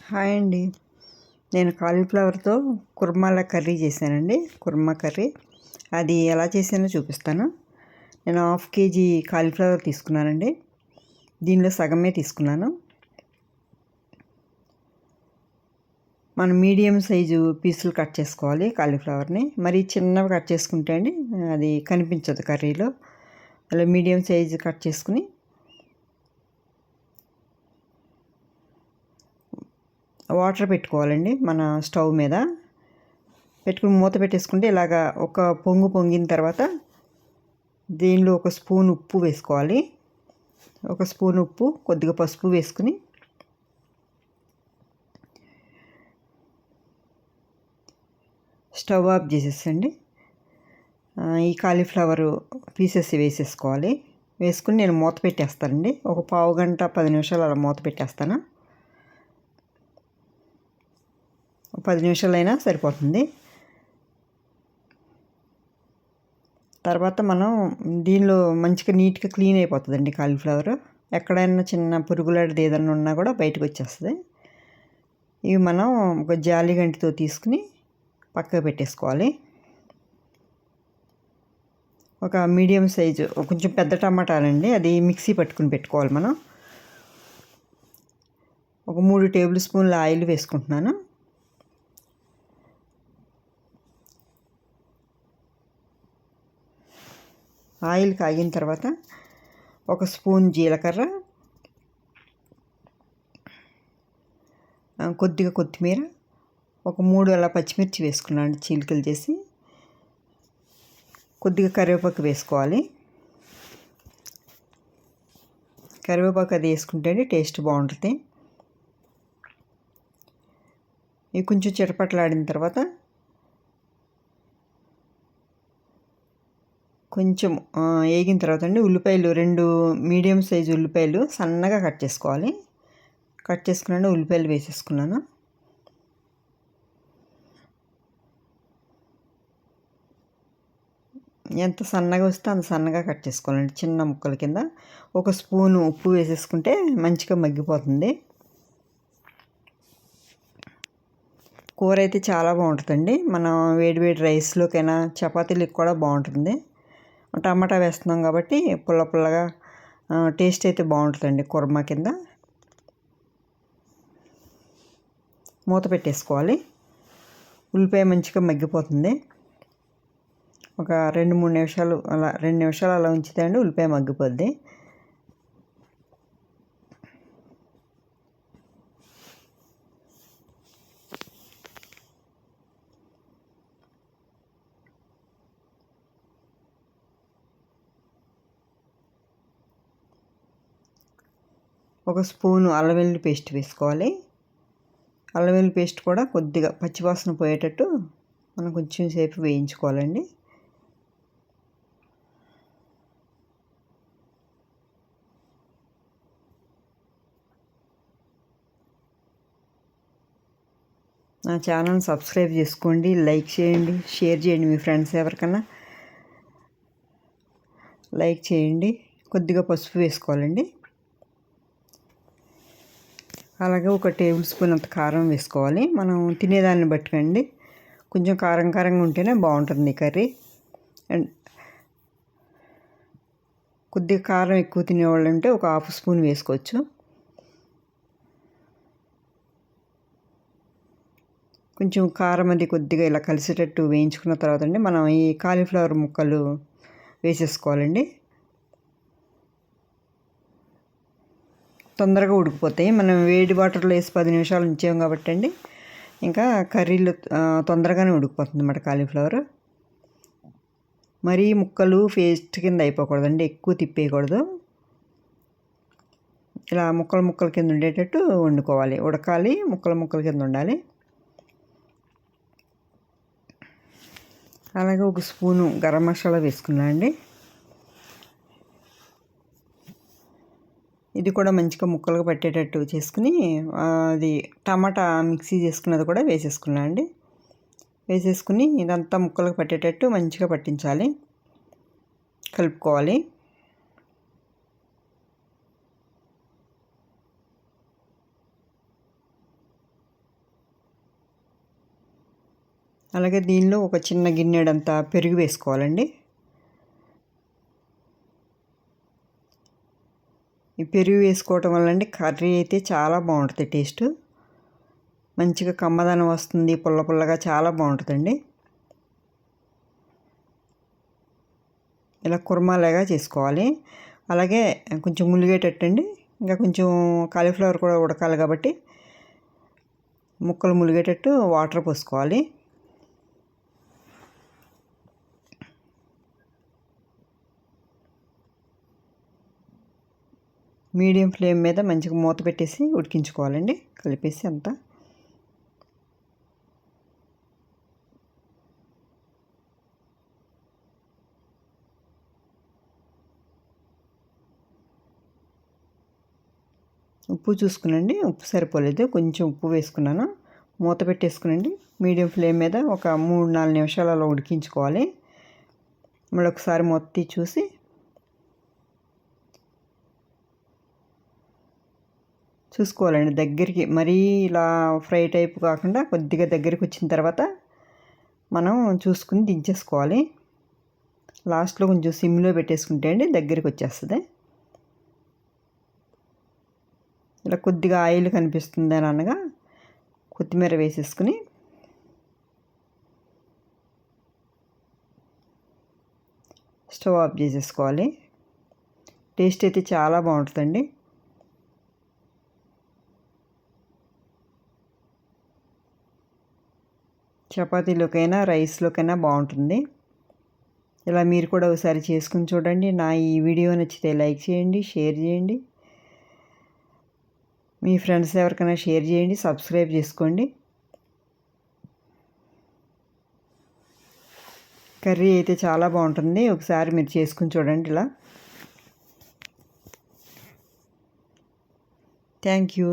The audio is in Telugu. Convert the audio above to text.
హాయ్ అండి. నేను కాలీఫ్లవర్తో కుర్మాల కర్రీ చేశానండి. కుర్మా కర్రీ అది ఎలా చేశానో చూపిస్తాను. నేను 1/2 కేజీ కాలీఫ్లవర్ తీసుకున్నానండి. దీనిలో సగమే తీసుకున్నాను. మనం మీడియం సైజు పీసులు కట్ చేసుకోవాలి కాలీఫ్లవర్ని. మరి చిన్నవి కట్ చేసుకుంటే అండి అది కనిపించదు కర్రీలో. అలా మీడియం సైజు కట్ చేసుకుని వాటర్ పెట్టుకోవాలండి మన స్టవ్ మీద. పెట్టుకుని మూత పెట్టేసుకుంటే ఇలాగా ఒక పొంగిన తర్వాత దీనిలో ఒక స్పూన్ ఉప్పు వేసుకోవాలి. ఒక స్పూన్ ఉప్పు, కొద్దిగా పసుపు వేసుకుని స్టవ్ ఆఫ్ చేసేసండి. ఈ కాలీఫ్లవర్ పీసెస్ వేసేసుకోవాలి. వేసుకుని నేను మూత పెట్టేస్తానండి. ఒక పావు గంట 10 నిమిషాలు అలా మూత పెట్టేస్తాను. 10 నిమిషాలైనా సరిపోతుంది. తర్వాత మనం దీనిలో మంచిగా నీట్గా క్లీన్ అయిపోతుందండి కాలీఫ్లవర్. ఎక్కడైనా చిన్న పురుగులాంటిది ఏదైనా ఉన్నా కూడా బయటకు వచ్చేస్తుంది. ఇవి మనం ఒక జాలి గంటితో తీసుకుని పక్కకు పెట్టేసుకోవాలి. ఒక మీడియం సైజు కొంచెం పెద్ద టమాటాలండి, అది మిక్సీ పట్టుకుని పెట్టుకోవాలి మనం. ఒక 3 టేబుల్ స్పూన్ల ఆయిల్ వేసుకుంటున్నాను. ఆయిల్ కాగిన తర్వాత ఒక స్పూన్ జీలకర్ర, కొద్దిగా కొత్తిమీర, ఒక 3 అలా పచ్చిమిర్చి వేసుకున్నాను చీలికలు చేసి. కొద్దిగా కరివేపాకు వేసుకోవాలి. కరివేపాకు అది వేసుకుంటేనే టేస్ట్ బాగుంటుంది. ఇవి కొంచెం చిటపట్లాడిన తర్వాత కొంచెం వేగిన తర్వాత అండి ఉల్లిపాయలు 2 మీడియం సైజు ఉల్లిపాయలు సన్నగా కట్ చేసుకోవాలి. కట్ చేసుకున్నాను, ఉల్లిపాయలు వేసేసుకున్నాను. ఎంత సన్నగా వస్తే అంత సన్నగా కట్ చేసుకోవాలండి, చిన్న ముక్కల కింద. ఒక స్పూను ఉప్పు వేసేసుకుంటే మంచిగా మగ్గిపోతుంది. కూర అయితే చాలా బాగుంటుందండి. మనం వేడివేడి రైస్లోకైనా చపాతీలకు కూడా బాగుంటుంది. టమాటా వేస్తున్నాం కాబట్టి పుల్లగా టేస్ట్ అయితే బాగుంటుందండి కుర్మా కింద. మూత పెట్టేసుకోవాలి. ఉల్లిపాయ మంచిగా మగ్గిపోతుంది. ఒక 2-3 నిమిషాలు అలా 2 నిమిషాలు అలా ఉంచితే అండి ఉల్లిపాయ మగ్గిపోద్ది. ఒక స్పూను అల్లం వెల్లుల్లి పేస్ట్ వేసుకోవాలి. అల్లం వెల్లుల్లి పేస్ట్ కూడా కొద్దిగా పచ్చివాసన పోయేటట్టు మనం కొంచెం సేపు వేయించుకోవాలండి. నా ఛానల్ సబ్స్క్రైబ్ చేసుకోండి, లైక్ చేయండి, షేర్ చేయండి. మీ ఫ్రెండ్స్ ఎవరికన్నా లైక్ చేయండి. కొద్దిగా పసుపు వేసుకోవాలండి. అలాగే ఒక టేబుల్ స్పూన్ అంత కారం వేసుకోవాలి. మనం తినేదాన్ని బట్టుకండి. కొంచెం కారంగా ఉంటేనే బాగుంటుంది కర్రీ. అండ్ కొద్దిగా కారం ఎక్కువ తినేవాళ్ళు అంటే ఒక 1/2 స్పూన్ వేసుకోవచ్చు. కొంచెం కారం అది కొద్దిగా ఇలా కలిసేటట్టు వేయించుకున్న తర్వాత అండి మనం ఈ కాలీఫ్లవర్ ముక్కలు వేసేసుకోవాలండి. తొందరగా ఉడికిపోతాయి. మనం వేడి వాటర్లో వేసి 10 నిమిషాలు ఉంచాం కాబట్టి అండి ఇంకా కర్రీలో తొందరగానే ఉడికిపోతుంది అన్నమాట కాలీఫ్లవర్. మరీ ముక్కలు పేస్ట్ కింద అయిపోకూడదండి, ఎక్కువ తిప్పేయకూడదు. ఇలా ముక్కల కింద ఉండేటట్టు వండుకోవాలి. ఉడకాలి, ముక్కల కింద ఉండాలి. అలాగే ఒక స్పూను గరం మసాలా వేసుకున్నా అండి. ఇది కూడా మంచిగా ముక్కలుగా పట్టేటట్టు చేసుకుని అది టమాటా మిక్సీ చేసుకున్నది కూడా వేసేసుకున్నా అండి. వేసేసుకుని ఇదంతా ముక్కలకు పట్టేటట్టు మంచిగా పట్టించాలి, కలుపుకోవాలి. అలాగే దీనిలో ఒక చిన్న గిన్నెడంతా పెరుగు వేసుకోవాలండి. ఈ పెరుగు వేసుకోవటం వల్ల అండి కర్రీ అయితే చాలా బాగుంటుంది. టేస్ట్ మంచిగా కమ్మదనం వస్తుంది, పుల్ల పుల్లగా చాలా బాగుంటుందండి. ఇలా కుర్మాలాగా చేసుకోవాలి. అలాగే కొంచెం ములిగేటట్టండి. ఇంకా కొంచెం కాలీఫ్లవర్ కూడా ఉడకాలి కాబట్టి ముక్కలు ములిగేటట్టు వాటర్ పోసుకోవాలి. మీడియం ఫ్లేమ్ మీద మంచిగా మూత పెట్టేసి ఉడికించుకోవాలండి, కలిపేసి అంతా. ఉప్పు చూసుకునండి, ఉప్పు సరిపోలేదు, కొంచెం ఉప్పు వేసుకున్నాను. మూత పెట్టేసుకునండి మీడియం ఫ్లేమ్ మీద ఒక 3-4 నిమిషాలు అలా ఉడికించుకోవాలి. మళ్ళీ ఒకసారి మూత చూసి చూసుకోవాలండి. దగ్గరికి మరీ ఇలా ఫ్రై టైప్ కాకుండా కొద్దిగా దగ్గరికి వచ్చిన తర్వాత మనం చూసుకుని దించేసుకోవాలి. లాస్ట్లో కొంచెం సిమ్లో పెట్టేసుకుంటే అండి దగ్గరికి వచ్చేస్తుంది. ఇలా కొద్దిగా ఆయిల్ కనిపిస్తుంది అని అనగా కొత్తిమీర వేసేసుకుని స్టవ్ ఆఫ్ చేసేసుకోవాలి. టేస్ట్ అయితే చాలా బాగుంటుందండి. చపాతీలోకైనా రైస్లోకైనా బాగుంటుంది. ఇలా మీరు కూడా ఒకసారి చేసుకుని చూడండి. నా ఈ వీడియో నచ్చితే లైక్ చేయండి, షేర్ చేయండి, మీ ఫ్రెండ్స్ ఎవరికైనా షేర్ చేయండి, సబ్స్క్రైబ్ చేసుకోండి. కర్రీ అయితే చాలా బాగుంటుంది. ఒకసారి మీరు చేసుకుని చూడండి ఇలా. Thank you.